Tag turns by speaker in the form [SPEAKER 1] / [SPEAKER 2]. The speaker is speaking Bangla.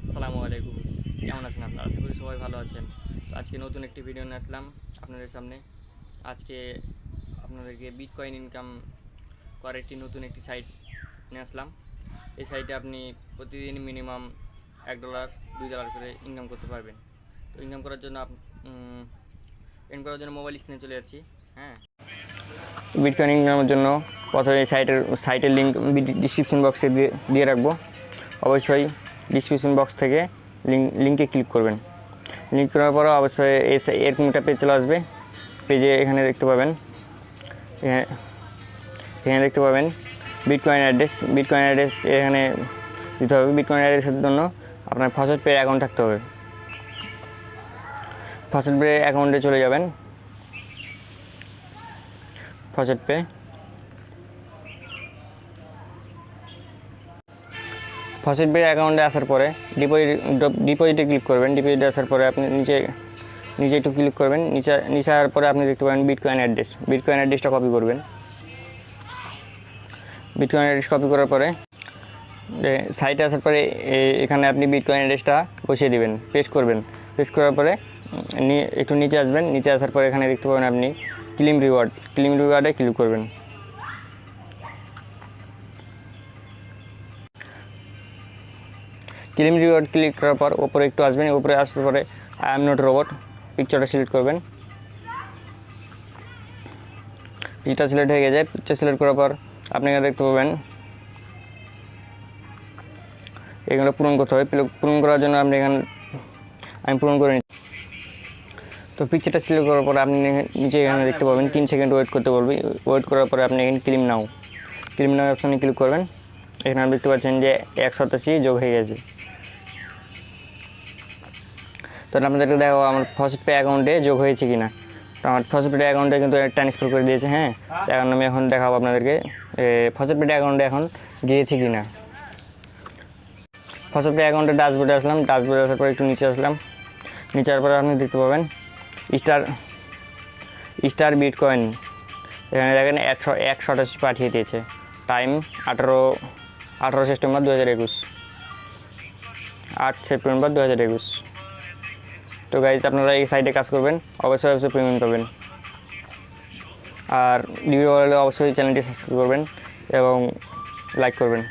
[SPEAKER 1] আসসালামু আলাইকুম, কেমন আছেন আপনারা? আশা করি সবাই ভালো আছেন। তো আজকে নতুন একটি ভিডিও নিয়ে আসলাম আপনাদের সামনে। আজকে আপনাদেরকে বিটকয়েন ইনকাম করার নতুন একটি সাইট নিয়ে আসলাম। এই সাইটে আপনি প্রতিদিন মিনিমাম $1 $2 করে ইনকাম করতে পারবেন। তো ইনকাম করার জন্য মোবাইল স্ক্রিনে চলে যাচ্ছি। হ্যাঁ, বিটকয়েন ইনকামের জন্য প্রথমে সাইটের লিঙ্ক ডিসক্রিপশন বক্সে দিয়ে রাখবো। অবশ্যই ডিসক্রিপশন বক্স থেকে লিঙ্কে ক্লিক করবেন। ক্লিক করার পরও অবশ্যই এরকম একটা পেজ চলে আসবে। পেজে এখানে দেখতে পাবেন বিটকয়েন অ্যাড্রেস এখানে দিতে হবে। বিটকয়েন অ্যাড্রেসের জন্য আপনার ফাস্ট পে অ্যাকাউন্ট থাকতে হবে। ফাস্ট পে অ্যাকাউন্টে চলে যাবেন। ফাস্ট পে অ্যাকাউন্টে আসার পরে ডিপোজিটে ক্লিক করবেন। ডিপোজিটে আসার পরে আপনি নিচে একটু ক্লিক করবেন। নিচে আসার পরে আপনি দেখতে পাবেন বিটকয়েন অ্যাড্রেসটা কপি করবেন। বিটকয়েন অ্যাড্রেস কপি করার পরে সাইটে আসার পরে এখানে আপনি বিটকয়েন অ্যাড্রেসটা বসিয়ে দেবেন, পেস্ট করবেন। পেস্ট করার পরে একটু নিচে আসবেন। নিচে আসার পরে এখানে দেখতে পাবেন আপনি ক্লেম রিওয়ার্ডে ক্লিক করবেন। ক্লেম রিওয়ার্ড ক্লিক করার পর ওপরে একটু আসবেন। ওপরে আসার পরে আই এম নট রোবট পিকচারটা সিলেক্ট করবেন। পিকচার সিলেক্ট হয়ে গেছে। পিকচার সিলেক্ট করার পর আপনি এখানে দেখতে পাবেন এগুলো পূরণ করতে হবে। পূরণ করার জন্য আমি পূরণ করে নিচ্ছি। তো পিকচারটা সিলেক্ট করার পর আপনি নিচে এখানে দেখতে পাবেন 3 সেকেন্ড ওয়েট করতে বলবে। ওয়েট করার পরে আপনি এখানে ক্লেম নাও অপশানে ক্লিক করবেন। এখানে দেখতে পাচ্ছেন যে 187 যোগ হয়ে গেছে। তো আপনাদেরকে দেখো আমার ফার্স্ট পে অ্যাকাউন্টে যোগ হয়েছে কিনা। তো আমার ফার্স্ট পে অ্যাকাউন্টে কিন্তু ট্রান্সফার করে দিয়েছে। হ্যাঁ, তো আমি এখন দেখাবো আপনাদেরকে ফার্স্ট পে অ্যাকাউন্টে এখন গিয়েছে কিনা। ফার্স্ট পে অ্যাকাউন্টে ড্যাশবোর্ডে আসলাম। ড্যাশবোর্ডে আসার পর একটু নিচে আসলাম। নিচে আসার পরে আপনি দেখতে পাবেন স্টার বিটকয়েন। এখানে দেখেন 188 পাঠিয়ে দিয়েছে। Time 18 September 2021, 8 September 2021। তো গাইজ, আপনারা এই সাইটে কাজ করবেন, অবশ্যই পেমেন্ট পাবেন। আর ভিডিও ভালো লাগলে অবশ্যই চ্যানেলটি সাবস্ক্রাইব করবেন এবং লাইক করবেন।